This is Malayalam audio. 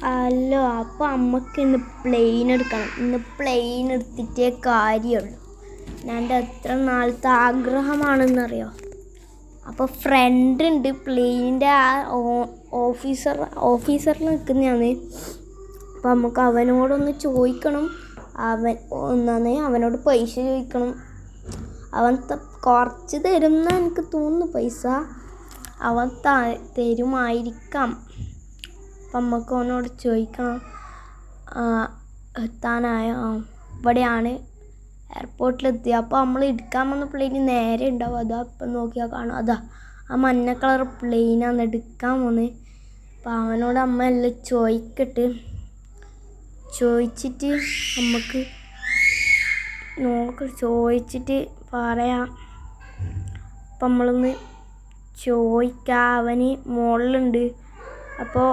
അല്ലോ അപ്പോൾ അമ്മക്ക് ഇന്ന് പ്ലെയിൻ എടുക്കണം. ഇന്ന് പ്ലെയിൻ എടുത്തിട്ടേ കാര്യമുള്ളൂ. എൻ്റെ എത്ര നാളത്തെ ആഗ്രഹമാണെന്നറിയോ. അപ്പോൾ ഫ്രണ്ട് ഉണ്ട് പ്ലെയിനിൻ്റെ ആ ഓഫീസറിൽ നിൽക്കുന്നതാണ്. അപ്പോൾ നമുക്ക് അവനോടൊന്ന് ചോദിക്കണം. അവനോട് പൈസ ചോദിക്കണം. അവൻ കുറച്ച് തരുമെന്ന് എനിക്ക് തോന്നുന്നു. പൈസ അവൻ തരുമായിരിക്കാം. അപ്പം നമുക്ക് അവനോട് ചോദിക്കണം. എത്താനായ ഇവിടെയാണ് എയർപോർട്ടിലെത്തി. അപ്പോൾ നമ്മൾ എടുക്കാൻ വന്ന പ്ലെയിന് നേരെ ഉണ്ടാവും. അതാ ഇപ്പം നോക്കിയാൽ കാണാം. അതാ ആ മഞ്ഞ കളർ പ്ലെയിനാണ് എടുക്കാൻ പോകുന്നത്. അപ്പം അവനോട് അമ്മ എല്ലാം ചോദിച്ചിട്ട് നമുക്ക് ചോദിച്ചിട്ട് പറയാം. അപ്പം നമ്മളൊന്ന് ചോദിക്കാം. അവന് മുകളിലുണ്ട്. അപ്പോൾ